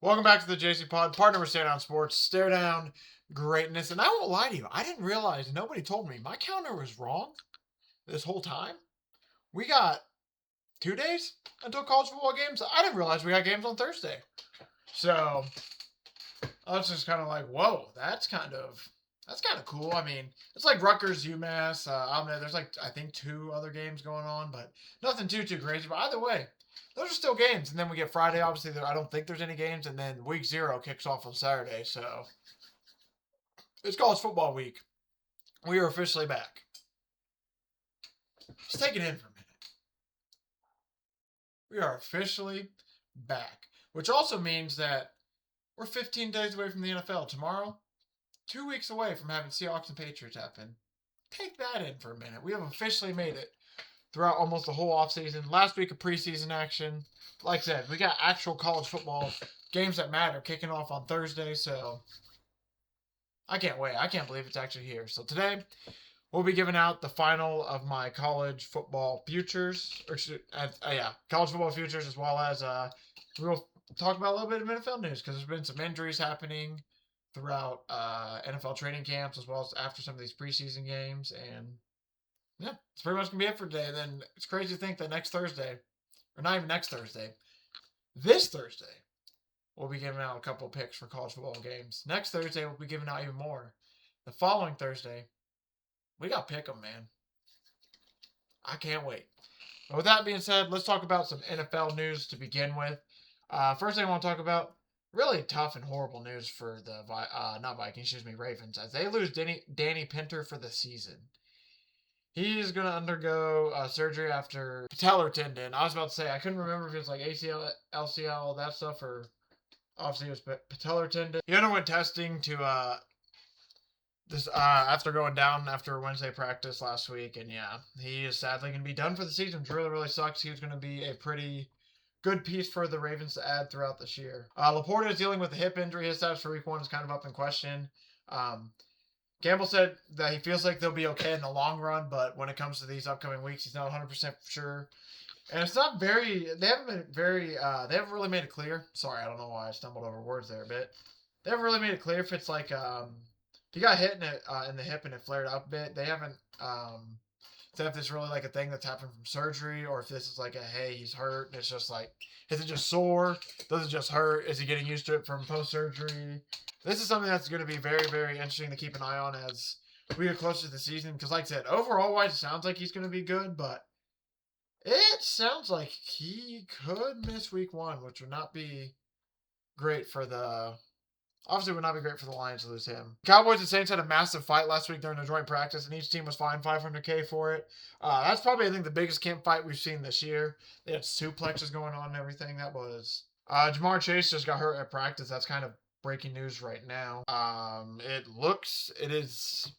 Welcome back to the JCPod, partner with Stare Down Sports. Stare Down greatness. And I won't lie to you, I didn't realize, nobody told me, my counter was wrong this whole time. We got 2 days until college football games. I didn't realize we got games on Thursday. So I was just kind of like, whoa, that's kind of cool. I mean, it's like Rutgers, UMass. I don't know, there's like, I think 2 other games going on, but nothing too crazy. But either way, those are still games. And then we get Friday. Obviously, I don't think there's any games. And then week 0 kicks off on Saturday. So it's college football week. We are officially back. Let's take it in for a minute. We are officially back, which also means that we're 15 days away from the NFL. Tomorrow, 2 weeks away from having Seahawks and Patriots happen. Take that in for a minute. We have officially made it throughout almost the whole offseason. Last week of preseason action. Like I said, we got actual college football games that matter kicking off on Thursday, so I can't wait. I can't believe it's actually here. So today, we'll be giving out the final of my college football futures, college football futures, as well as we'll talk about a little bit of NFL news because there's been some injuries happening throughout NFL training camps, as well as after some of these preseason games. And yeah, it's pretty much going to be it for today. Then it's crazy to think that next Thursday, or not even next Thursday, this Thursday, we'll be giving out a couple of picks for college football games. Next Thursday, we'll be giving out even more. The following Thursday, we got pick 'em, man. I can't wait. But with that being said, let's talk about some NFL news to begin with. First thing I want to talk about, really tough and horrible news for the Ravens, as they lose Danny Pinter for the season. He's going to undergo surgery after patellar tendon. I was about to say, I couldn't remember if it was like ACL, LCL, that stuff, or obviously it was patellar tendon. He underwent testing to after going down after Wednesday practice last week, and yeah, he is sadly going to be done for the season, which really, really sucks. He was going to be a pretty good piece for the Ravens to add throughout this year. Laporta is dealing with a hip injury. His status for week 1 is kind of up in question. Campbell said that he feels like they'll be okay in the long run, but when it comes to these upcoming weeks, he's not 100% sure. And it's not they haven't really made it clear. Sorry, I don't know why I stumbled over words there a bit. They haven't really made it clear if it's like, he got hit in the hip and it flared up a bit. They haven't said if this is really like a thing that's happened from surgery, or if this is like hey, he's hurt and it's just like, is it just sore? Does it just hurt? Is he getting used to it from post-surgery? This is something that's going to be very, very interesting to keep an eye on as we get closer to the season. Because like I said, overall-wise, it sounds like he's going to be good, but it sounds like he could miss week 1, which would not be great for the... Obviously, it would not be great for the Lions to lose him. Cowboys and Saints had a massive fight last week during a joint practice, and each team was fined $500K for it. That's probably, I think, the biggest camp fight we've seen this year. They had suplexes going on and everything. That was... Jamar Chase just got hurt at practice. That's kind of breaking news right now. It is...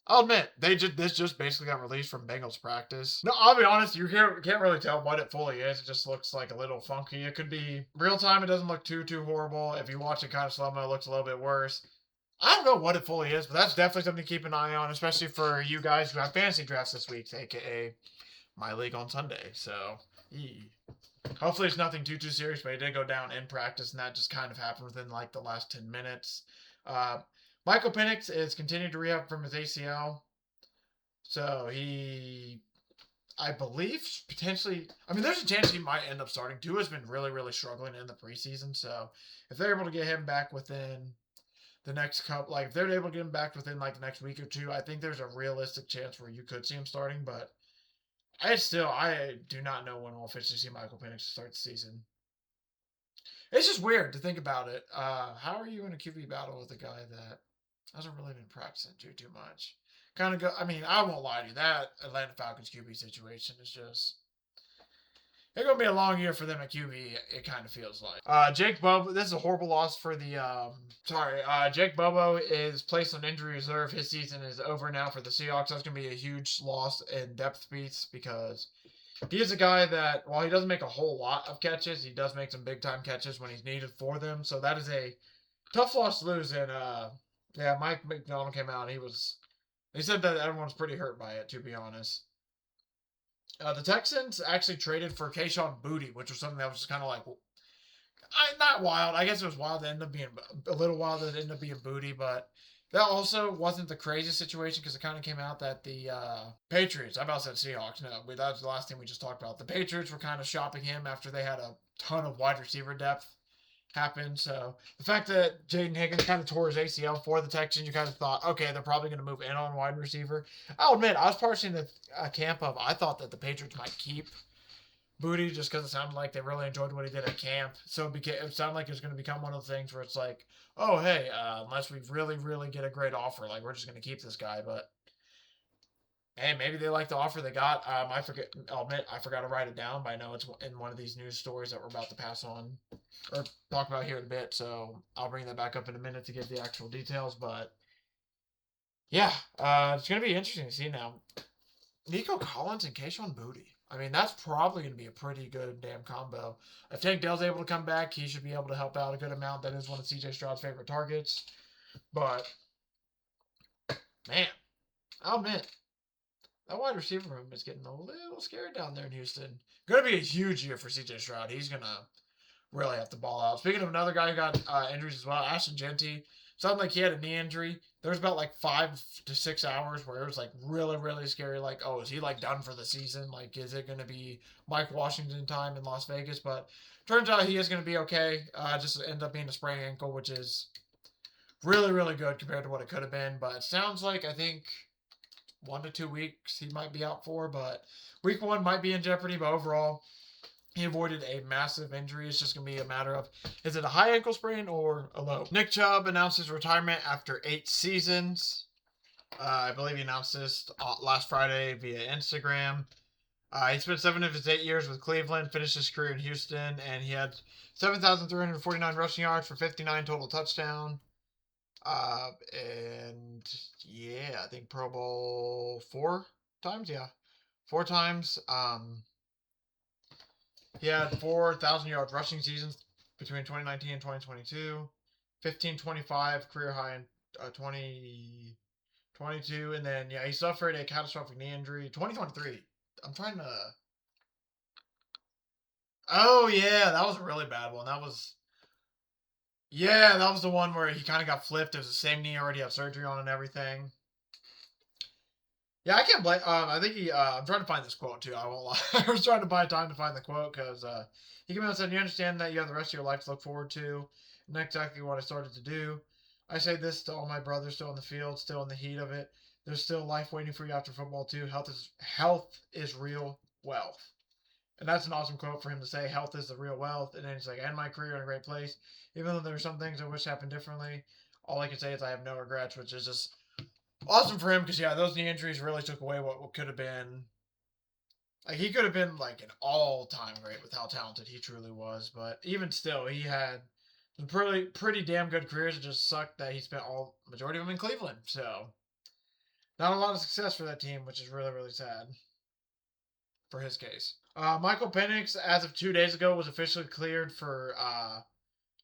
I'll admit, this just basically got released from Bengals practice. No, I'll be honest, you can't really tell what it fully is. It just looks like a little funky. It could be real time. It doesn't look too horrible. If you watch it kind of slow-mo, it looks a little bit worse. I don't know what it fully is, but that's definitely something to keep an eye on, especially for you guys who have fantasy drafts this week, aka my league on Sunday. So, hopefully it's nothing too serious, but he did go down in practice, and that just kind of happened within like the last 10 minutes. Michael Penix is continuing to rehab from his ACL. So I believe, potentially, there's a chance he might end up starting. Tua's been really, really struggling in the preseason. So if they're able to get him back within the next couple, if they're able to get him back within the next week or 2, I think there's a realistic chance where you could see him starting. But I do not know when we'll officially see Michael Penix start the season. It's just weird to think about it. How are you in a QB battle with a guy that hasn't really been practicing too much? I won't lie to you. That Atlanta Falcons QB situation is just... It's going to be a long year for them at QB, it kind of feels like. Jake Bobo, this is a horrible loss for the... Jake Bobo is placed on injury reserve. His season is over now for the Seahawks. That's going to be a huge loss in depth piece because... He is a guy that, while he doesn't make a whole lot of catches, he does make some big-time catches when he's needed for them. So that is a tough loss to lose. And, Mike McDonald came out and he said that everyone's pretty hurt by it, to be honest. The Texans actually traded for Kayshon Boutte, which was something that was just kind of like, not wild. I guess it was wild to end up being a little wild that it ended up being Booty, but that also wasn't the craziest situation because it kind of came out that the Patriots, I about said Seahawks, no, that was the last thing we just talked about. The Patriots were kind of shopping him after they had a ton of wide receiver depth happen. So the fact that Jaden Higgins kind of tore his ACL for the Texans, you kind of thought, okay, they're probably going to move in on wide receiver. I'll admit, I was partially in the camp of I thought that the Patriots might keep Booty just because it sounded like they really enjoyed what he did at camp. So it sounded like it was going to become one of the things where it's like, oh, hey, unless we really, really get a great offer, like we're just going to keep this guy. But hey, maybe they like the offer they got. I'll admit, I forgot to write it down, but I know it's in one of these news stories that we're about to pass on or talk about here in a bit. So I'll bring that back up in a minute to give the actual details. But yeah, it's going to be interesting to see now. Nico Collins and Kayshon Boutte. I mean, that's probably going to be a pretty good damn combo. If Tank Dell's able to come back, he should be able to help out a good amount. That is one of CJ Stroud's favorite targets. But, man, I'll admit, that wide receiver room is getting a little scary down there in Houston. Going to be a huge year for CJ Stroud. He's going to really have to ball out. Speaking of another guy who got injuries as well, Ashton Genty. Sounded like he had a knee injury. There was about like 5 to 6 hours where it was like really, really scary. Like, oh, is he like done for the season? Like, is it going to be Mike Washington time in Las Vegas? But turns out he is going to be okay. Just ended up being a sprained ankle, which is really, really good compared to what it could have been. But it sounds like I think 1 to 2 weeks he might be out for. But week 1 might be in jeopardy. But overall, he avoided a massive injury. It's just going to be a matter of, is it a high ankle sprain or a low? Nick Chubb announced his retirement after 8 seasons. I believe he announced this last Friday via Instagram. He spent 7 of his 8 years with Cleveland, finished his career in Houston, and he had 7,349 rushing yards for 59 total touchdowns. And yeah, I think Pro Bowl 4 times. Yeah, 4 times. He had 4,000 yards rushing seasons between 2019 and 2022, 1525 career high in 2022, and then yeah, he suffered a catastrophic knee injury 2023. I'm trying to. Oh yeah, that was a really bad one. That was the one where he kind of got flipped. It was the same knee already had surgery on and everything. Yeah, I can't blame. I think he. I'm trying to find this quote too. I won't lie. I was trying to buy time to find the quote because he came out and said, "You understand that you have the rest of your life to look forward to, and that's exactly what I started to do. I say this to all my brothers still in the field, still in the heat of it. There's still life waiting for you after football too. Health is real wealth." And that's an awesome quote for him to say. Health is the real wealth. And then he's like, "I end my career in a great place, even though there are some things I wish happened differently. All I can say is I have no regrets," which is just awesome for him because yeah, those knee injuries really took away what could have been. Like he could have been like an all-time great with how talented he truly was, but even still, he had some pretty damn good careers. It just sucked that he spent all majority of them in Cleveland. So not a lot of success for that team, which is really really sad for his case. Michael Penix, as of 2 days ago, was officially cleared for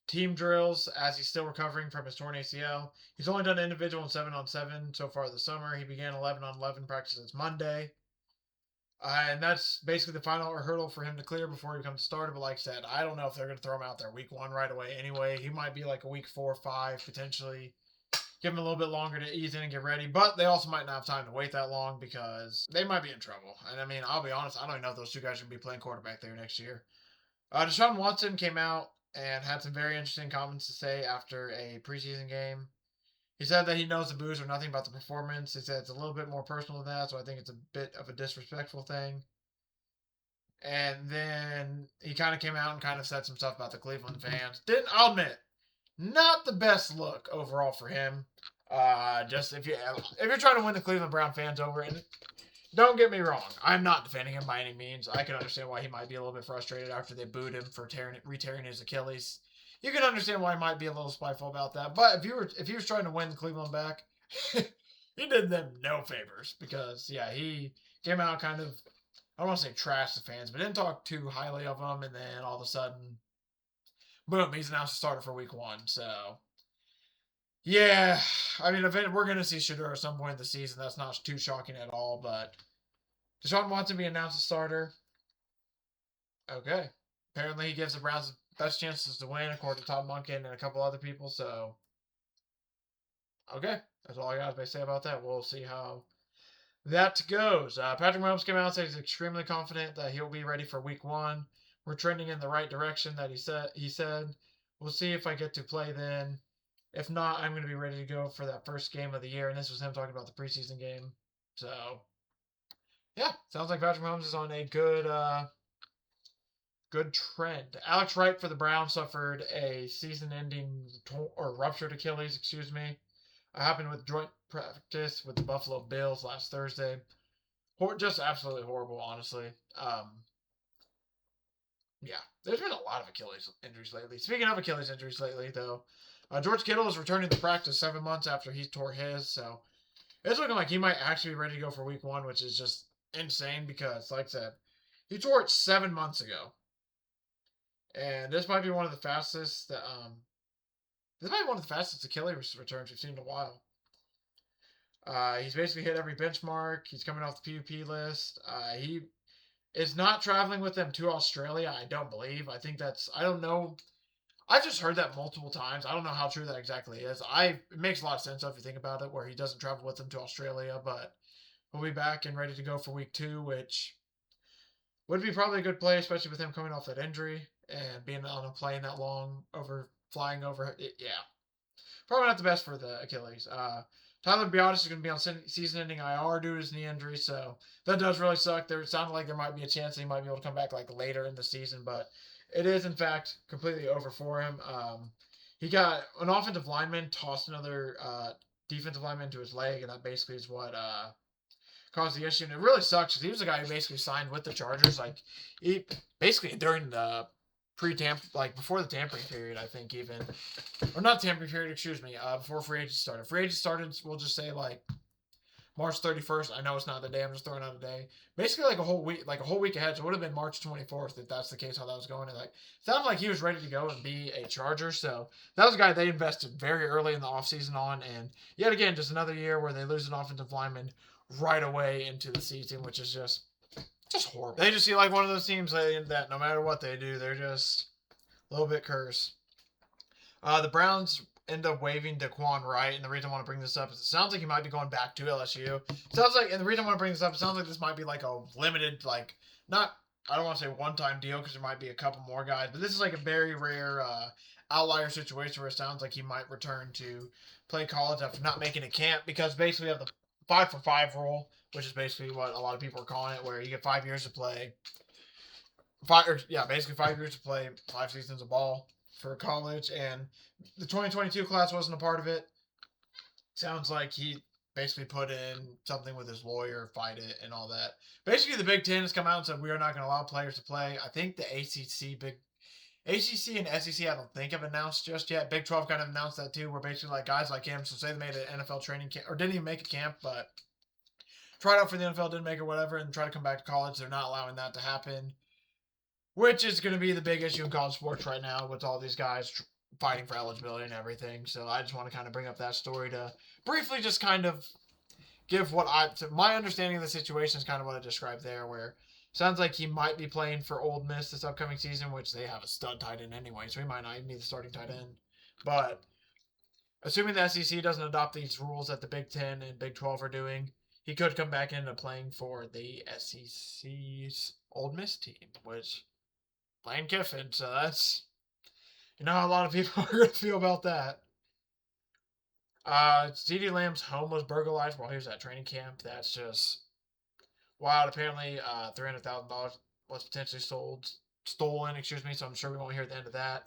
team drills as he's still recovering from his torn ACL. He's only done individual and 7-on-7 so far this summer. He began 11-on-11 practices Monday. And that's basically the final hurdle for him to clear before he becomes a starter. But like I said, I don't know if they're going to throw him out there week 1 right away anyway. He might be like a week 4 or 5 potentially. Give him a little bit longer to ease in and get ready. But they also might not have time to wait that long because they might be in trouble. And I mean, I'll be honest, I don't even know if those two guys are going to be playing quarterback there next year. Deshaun Watson came out and had some very interesting comments to say after a preseason game. He said that he knows the boos are nothing about the performance. He said it's a little bit more personal than that, so I think it's a bit of a disrespectful thing. And then he kind of came out and kind of said some stuff about the Cleveland fans. I'll admit, not the best look overall for him. Just if you're trying to win the Cleveland Brown fans over, and don't get me wrong, I'm not defending him by any means. I can understand why he might be a little bit frustrated after they booed him for re-tearing his Achilles. You can understand why he might be a little spiteful about that. But if he was trying to win Cleveland back, he did them no favors because yeah, he came out kind of, I don't want to say trash the fans, but didn't talk too highly of them. And then all of a sudden, boom, he's announced a starter for week 1. So yeah, I mean, we're going to see Shedeur at some point in the season. That's not too shocking at all. But Deshaun Watson be announced a starter. Okay. Apparently he gives the Browns best chances to win, according to Todd Monken and a couple other people. So, okay, that's all I got to say about that. We'll see how that goes. Patrick Mahomes came out and said he's extremely confident that he'll be ready for Week 1. We're trending in the right direction. That he said. We'll see if I get to play then. If not, I'm going to be ready to go for that first game of the year. And this was him talking about the preseason game. So, yeah, sounds like Patrick Mahomes is on a good trend. Alex Wright for the Browns suffered a season-ending or ruptured Achilles, excuse me. It happened with joint practice with the Buffalo Bills last Thursday. Just absolutely horrible, honestly. Yeah, there's been a lot of Achilles injuries lately. Speaking of Achilles injuries lately, though, George Kittle is returning to practice 7 months after he tore his, so it's looking like he might actually be ready to go for Week 1, which is just insane because, like I said, he tore it 7 months ago. And this might be one of the fastest. This might be one of the fastest Achilles returns we've seen in a while. He's basically hit every benchmark. He's coming off the PUP list. He is not traveling with them to Australia. I don't believe. I think that's. I don't know. I've just heard that multiple times. I don't know how true that exactly is. It makes a lot of sense if you think about it, where he doesn't travel with them to Australia, but he'll be back and ready to go for Week 2, which would be probably a good play, especially with him coming off that injury and being on a plane that long flying over. Yeah, probably not the best for the Achilles. Tyler Biotis is going to be on season-ending IR due to his knee injury, so that does really suck. It sounded like there might be a chance that he might be able to come back like later in the season, but it is in fact completely over for him. He got an offensive lineman tossed another defensive lineman into his leg, and that basically is what caused the issue. And it really sucks because he was the guy who basically signed with the Chargers. Like he basically during the pre-tamp, like before the tampering period, I think even, or not tampering period, excuse me, before free agency started. Free agency started, we'll just say like March 31st. I know it's not the day. I'm just throwing out a day. Basically, like a whole week ahead. So it would have been March 24th if that's the case. How that was going. And like, sounded like he was ready to go and be a Charger. So that was a guy they invested very early in the offseason on. And yet again, just another year where they lose an offensive lineman right away into the season, which is just horrible. They just see like one of those teams that no matter what they do, they're just a little bit cursed. The Browns end up waiving Daquan Wright, and the reason I want to bring this up is it sounds like he might be going back to LSU. Sounds like, and the reason I want to bring this up, it sounds like this might be like a limited, like not, I don't want to say one-time deal because there might be a couple more guys, but this is like a very rare outlier situation where it sounds like he might return to play college after not making a camp because basically we have the 5-for-5 rule, which is basically what a lot of people are calling it, where you get 5 years to play. Basically 5 years to play 5 seasons of ball for college, and the 2022 class wasn't a part of it. Sounds like he basically put in something with his lawyer, fight it, and all that. Basically, the Big Ten has come out and said we are not going to allow players to play. I think the ACC and SEC, I don't think have announced just yet. Big 12 kind of announced that too, where basically like guys like him, so say they made an NFL training camp, or didn't even make a camp, but tried out for the NFL, didn't make it, whatever, and try to come back to college. They're not allowing that to happen, which is going to be the big issue in college sports right now with all these guys fighting for eligibility and everything. So I just want to kind of bring up that story to briefly just kind of give my understanding of the situation is kind of what I described there, where sounds like he might be playing for Ole Miss this upcoming season, which they have a stud tight end anyway, so he might not even be the starting tight end. But assuming the SEC doesn't adopt these rules that the Big Ten and Big 12 are doing, he could come back into playing for the SEC's Ole Miss team, which Lane Kiffin, so that's, how a lot of people are going to feel about that. CeeDee Lamb's home was burglarized while he was at training camp. That's just wild. Apparently, $300,000 was potentially stolen, excuse me, so I'm sure we won't hear the end of that.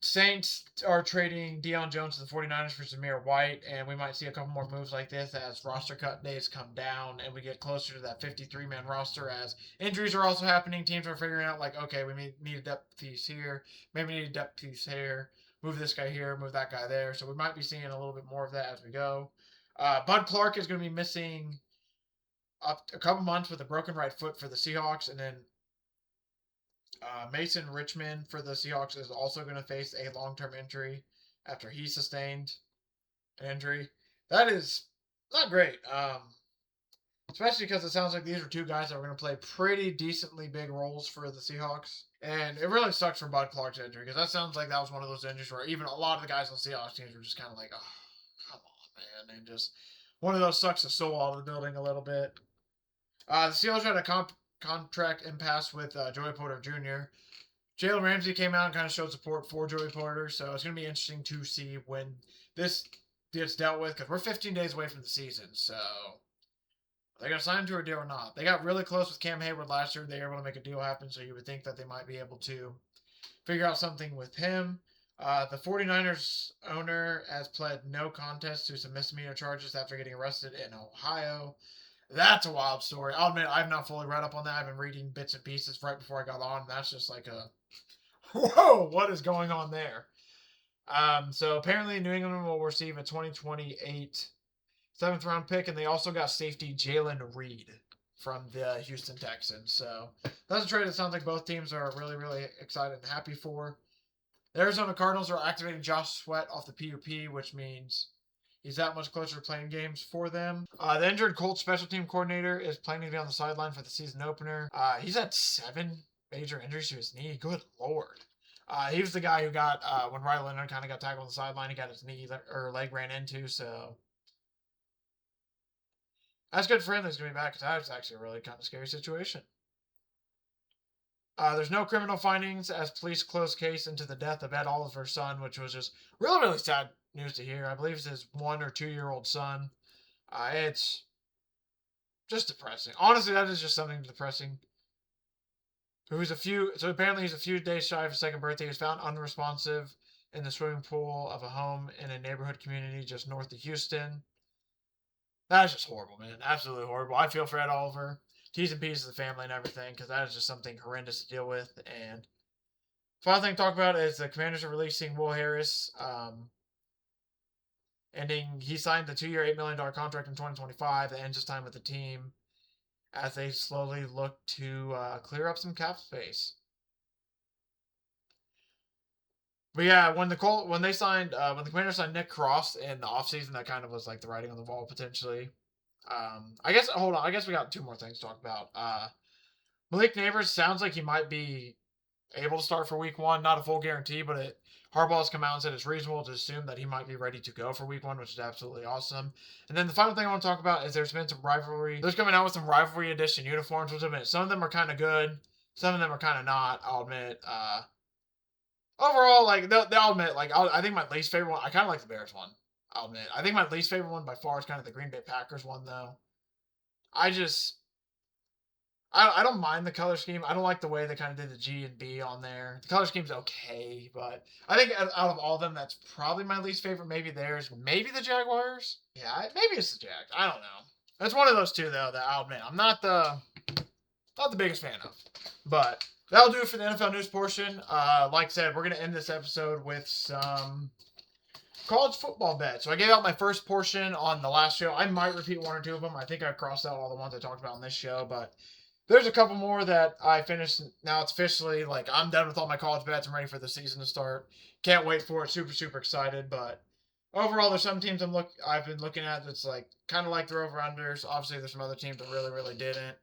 Saints are trading Deion Jones to the 49ers for Zamir White, and we might see a couple more moves like this as roster cut days come down and we get closer to that 53-man roster as injuries are also happening. Teams are figuring out, like, okay, we need a depth piece here, maybe need a depth piece here, move this guy here, move that guy there. So we might be seeing a little bit more of that as we go. Bud Clark is going to be missing up a couple months with a broken right foot for the Seahawks, and then Mason Richmond for the Seahawks is also going to face a long-term injury after he sustained an injury. That is not great, especially because it sounds like these are two guys that are going to play pretty decently big roles for the Seahawks. And it really sucks for Bud Clark's injury because that sounds like that was one of those injuries where even a lot of the guys on the Seahawks teams were just kind of like, oh, come on, man. And just one of those sucks the soul out of the building a little bit. The Seahawks had a contract impasse with Joey Porter Jr. Jalen Ramsey came out and kind of showed support for Joey Porter, so it's going to be interesting to see when this gets dealt with because we're 15 days away from the season, so are they going to sign him to a deal or not? They got really close with Cam Hayward last year. They were able to make a deal happen, so you would think that they might be able to figure out something with him. The 49ers owner has pled no contest to some misdemeanor charges after getting arrested in Ohio. That's a wild story. I'll admit I've not fully read up on that. I've been reading bits and pieces right before I got on. And that's just like a whoa, what is going on there? So apparently New England will receive a 2028 7th round pick, and they also got safety Jalen Reed from the Houston Texans. So that's a trade that sounds like both teams are really, really excited and happy for. The Arizona Cardinals are activating Josh Sweat off the PUP, which means he's that much closer to playing games for them. The injured Colts special team coordinator is planning to be on the sideline for the season opener. He's had 7 major injuries to his knee. Good Lord. He was the guy who got, when Riley Leonard kind of got tackled on the sideline, he got his knee or leg ran into, so that's good for him that he's going to be back because that was actually a really kind of scary situation. There's no criminal findings as police close case into the death of Ed Oliver's son, which was just really, really sad news to hear. I believe it's his 1 or 2 year old son. It's just depressing. Honestly, that is just something depressing. So apparently he's a few days shy of his 2nd birthday. He was found unresponsive in the swimming pool of a home in a neighborhood community just north of Houston. That is just horrible, man. Absolutely horrible. I feel for Ed Oliver. T's and P's to the family and everything, because that is just something horrendous to deal with. And final thing to talk about is the Commanders are releasing Will Harris. He signed the 2-year, $8 million contract in 2025 that ends his time with the team as they slowly look to clear up some cap space. But yeah, when the Commanders signed Nick Cross in the offseason, that kind of was like the writing on the wall potentially. I guess we got 2 more things to talk about. Malik Neighbors sounds like he might be able to start for week 1. Not a full guarantee, but Harbaugh has come out and said it's reasonable to assume that he might be ready to go for week 1, which is absolutely awesome. And then the final thing I want to talk about is there's been some rivalry. They're coming out with some rivalry edition uniforms, which I admit some of them are kind of good, some of them are kind of not. I'll admit. Overall, like they'll admit, like I think my least favorite one. I kind of like the Bears one. I'll admit. I think my least favorite one by far is kind of the Green Bay Packers one, though. I don't mind the color scheme. I don't like the way they kind of did the G and B on there. The color scheme's okay, but I think out of all of them, that's probably my least favorite. Maybe theirs. Maybe the Jaguars. Yeah, maybe it's the Jags. I don't know. It's one of those two, though, that I'll admit I'm not the biggest fan of. But that'll do it for the NFL news portion. Like I said, we're going to end this episode with some college football bets. So I gave out my first portion on the last show. I might repeat 1 or 2 of them. I think I crossed out all the ones I talked about on this show, but there's a couple more that I finished. Now it's officially like I'm done with all my college bets. I'm ready for the season to start. Can't wait for it. Super, super excited. But overall, there's some teams I've been looking at that's like kind of like their over-unders. Obviously, there's some other teams that really, really didn't.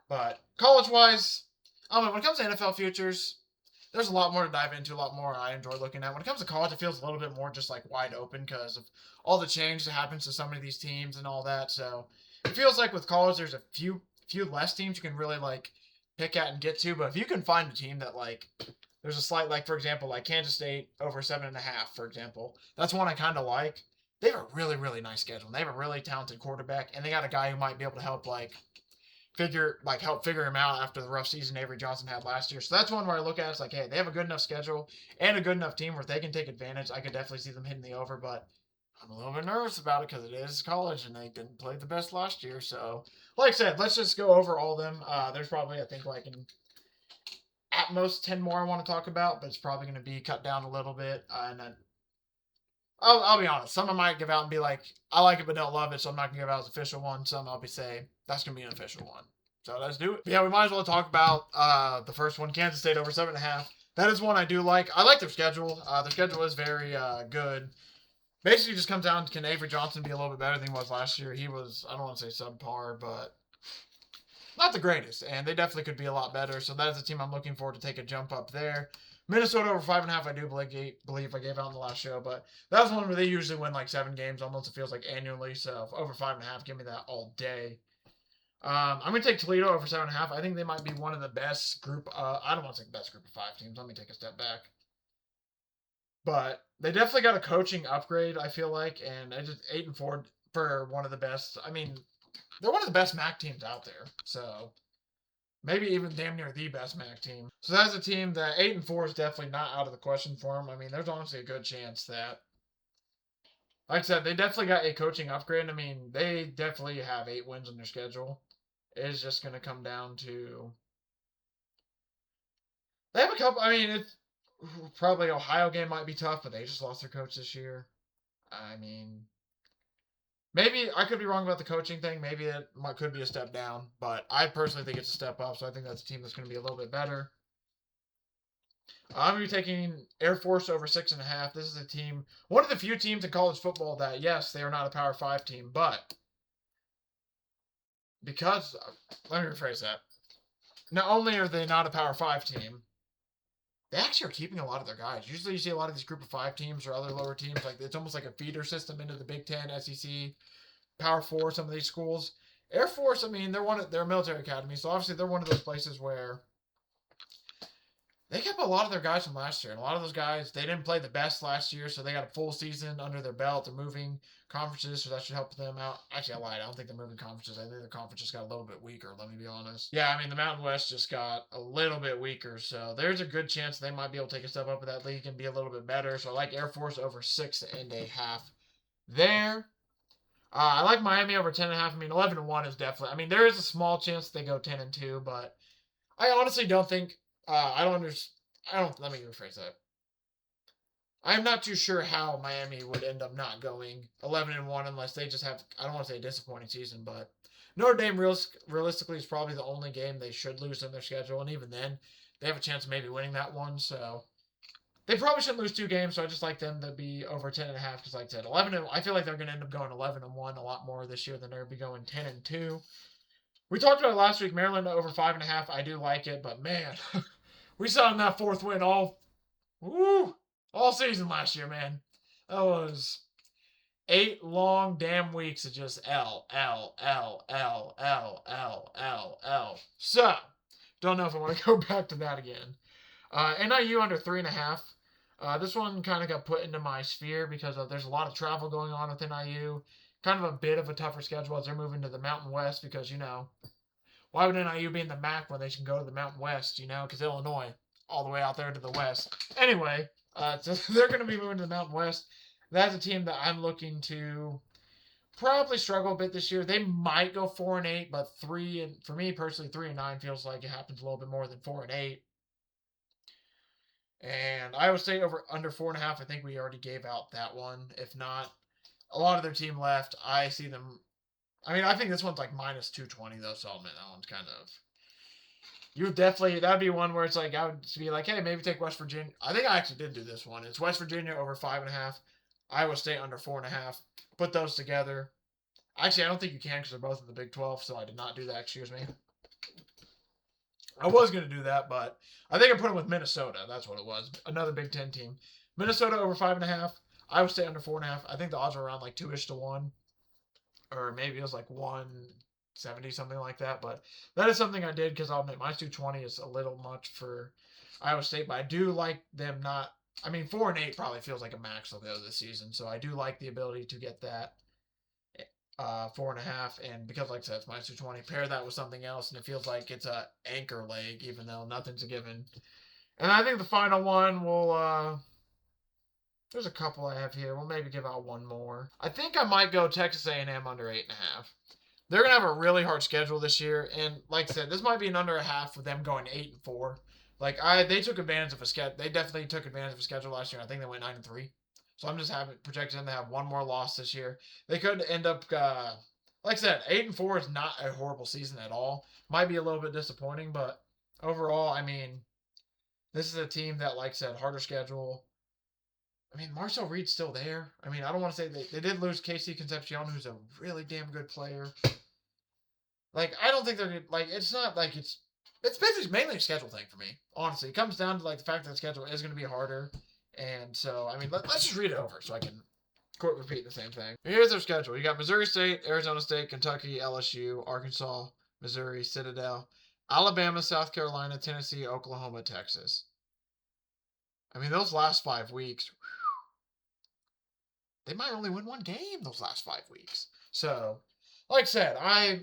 But college-wise, when it comes to NFL futures, there's a lot more to dive into, a lot more I enjoy looking at. When it comes to college, it feels a little bit more just like wide open because of all the change that happens to some of these teams and all that. So it feels like with college, there's a few less teams you can really like pick at and get to. But if you can find a team that like there's a slight, like for example, like Kansas State over 7.5, for example, that's one I kind of like. They have a really, really nice schedule. They have a really talented quarterback, and they got a guy who might be able to help help figure him out after the rough season Avery Johnson had last year. So that's one where I look at it, it's like, hey, they have a good enough schedule and a good enough team where if they can take advantage, I could definitely see them hitting the over, but I'm a little bit nervous about it because it is college and they didn't play the best last year. So, like I said, let's just go over all of them. There's probably, I think, at most 10 more I want to talk about, but it's probably going to be cut down a little bit. And then I'll be honest. Some I might give out and be like, I like it but don't love it, so I'm not going to give out as official one. Some I'll be saying, that's going to be an official one. So let's do it. But yeah, we might as well talk about the first one, Kansas State over 7.5. That is one I do like. I like their schedule. Their schedule is very good. Basically, just comes down to can Avery Johnson be a little bit better than he was last year. He was, I don't want to say subpar, but not the greatest, and they definitely could be a lot better. So that is a team I'm looking forward to take a jump up there. Minnesota over 5.5, I do believe I gave out in the last show, but that was one where they usually win like 7 games, almost it feels like annually. So over 5.5, give me that all day. I'm gonna take Toledo over 7.5. I think they might be one of the best group. I don't want to say best group of 5 teams. Let me take a step back. But they definitely got a coaching upgrade. I feel like, and I just 8-4 for one of the best. I mean, they're one of the best MAC teams out there. So maybe even damn near the best MAC team. So that's a team that 8-4 is definitely not out of the question for them. I mean, there's honestly a good chance that, like I said, they definitely got a coaching upgrade. I mean, they definitely have 8 wins on their schedule. It's just going to come down to they have a couple. I mean, it's probably Ohio game might be tough, but they just lost their coach this year. I mean, maybe I could be wrong about the coaching thing. Maybe it could be a step down, but I personally think it's a step up. So I think that's a team that's going to be a little bit better. I'm going to be taking Air Force over 6.5. This is a team, one of the few teams in college football that, yes, they are not a Power 5 team, but because, let me rephrase that. Not only are they not a Power 5 team, they actually are keeping a lot of their guys. Usually you see a lot of these Group of 5 teams or other lower teams, like it's almost like a feeder system into the Big Ten, SEC, Power 4, some of these schools. Air Force, I mean, they're a military academy, so obviously they're one of those places where they kept a lot of their guys from last year. And a lot of those guys, they didn't play the best last year, so they got a full season under their belt. They're moving conferences, so that should help them out. Actually, I lied. I don't think they're moving conferences. I think their conference just got a little bit weaker, let me be honest. Yeah, I mean, the Mountain West just got a little bit weaker, so there's a good chance they might be able to take a step up in that league and be a little bit better. So I like Air Force over 6.5 there. I like Miami over 10.5. I mean, 11-1 is definitely. I mean, there is a small chance they go 10-2, but I honestly don't think. I don't understand. I don't. Let me rephrase that. I'm not too sure how Miami would end up not going 11-1 unless they just have. I don't want to say a disappointing season, but Notre Dame realistically is probably the only game they should lose in their schedule, and even then, they have a chance of maybe winning that one. So they probably shouldn't lose 2 games. So I just like them to be over 10.5 because, like I said, 11. I feel like they're going to end up going 11-1 a lot more this year than they're going to be going 10-2. We talked about it last week. Maryland over 5.5. I do like it, but man, we saw in that 4th win all season last year, man. That was 8 long damn weeks of just L, L, L, L, L, L, L, L. So, don't know if I want to go back to that again. NIU under 3.5. This one kind of got put into my sphere because there's a lot of travel going on with NIU. Kind of a bit of a tougher schedule as they're moving to the Mountain West because, why would NIU be in the MAC when they can go to the Mountain West, because Illinois, all the way out there to the west. Anyway, so they're going to be moving to the Mountain West. That's a team that I'm looking to probably struggle a bit this year. They might go 4-8, but for me personally, 3-9 feels like it happens a little bit more than 4-8. And Iowa State over under 4.5. I think we already gave out that one. If not, a lot of their team left. I see them. I mean, I think this one's like minus 220 though, so I'll admit that one's kind of. You would definitely, that'd be one where it's like, I would be like, hey, maybe take West Virginia. I think I actually did do this one. It's West Virginia over 5.5, Iowa State under 4.5. Put those together. Actually, I don't think you can because they're both in the Big 12, so I did not do that. Excuse me. I was going to do that, but I think I put them with Minnesota. That's what it was. Another Big 10 team. Minnesota over 5.5, Iowa State under 4.5. I think the odds are around like 2-ish to 1. Or maybe it was like 170, something like that. But that is something I did because I'll admit minus 220 is a little much for Iowa State. But I do like them not. I mean, 4-8 probably feels like a max they'll go this season. So I do like the ability to get that 4.5. And because, like I said, it's minus 220, pair that with something else, and it feels like it's a anchor leg, even though nothing's a given. And I think the final one will. There's a couple I have here. We'll maybe give out one more. I think I might go Texas A&M under 8.5. They're gonna have a really hard schedule this year, and like I said, this might be an under a half with them going 8-4. They took advantage of a schedule. They definitely took advantage of a schedule last year. I think they went 9-3. So I'm just projecting them to have one more loss this year. They could end up, like I said, 8-4 is not a horrible season at all. Might be a little bit disappointing, but overall, I mean, this is a team that, like I said, harder schedule. I mean, Marcel Reed's still there. I mean, I don't want to say they did lose Casey Concepcion, who's a really damn good player. Like, I don't think they're gonna, like, it's not like it's basically mainly a schedule thing for me. Honestly, it comes down to like the fact that the schedule is going to be harder, and so I mean, let's just read it over so I can quote repeat the same thing. Here's their schedule. You got Missouri State, Arizona State, Kentucky, LSU, Arkansas, Missouri, Citadel, Alabama, South Carolina, Tennessee, Oklahoma, Texas. I mean, those last 5 weeks, they might only win one game those last 5 weeks. So, like I said, I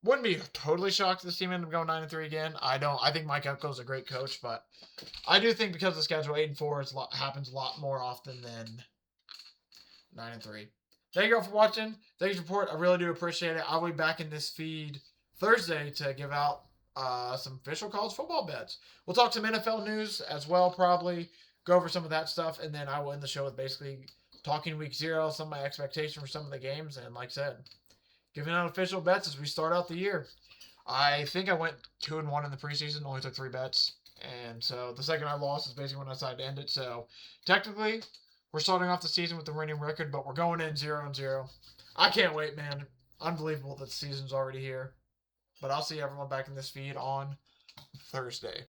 wouldn't be totally shocked if this team ended up going 9-3 again. I don't. I think Mike Elko's a great coach, but I do think because of the schedule, 8-4 happens a lot more often than 9-3. Thank you all for watching. Thank you for support. I really do appreciate it. I'll be back in this feed Thursday to give out some official college football bets. We'll talk some NFL news as well, probably go over some of that stuff, and then I will end the show with basically talking week 0, some of my expectations for some of the games, and like I said, giving out official bets as we start out the year. I think I went 2-1 in the preseason, only took 3 bets. And so the second I lost is basically when I decided to end it. So technically, we're starting off the season with the winning record, but we're going in 0-0. I can't wait, man. Unbelievable that the season's already here. But I'll see everyone back in this feed on Thursday.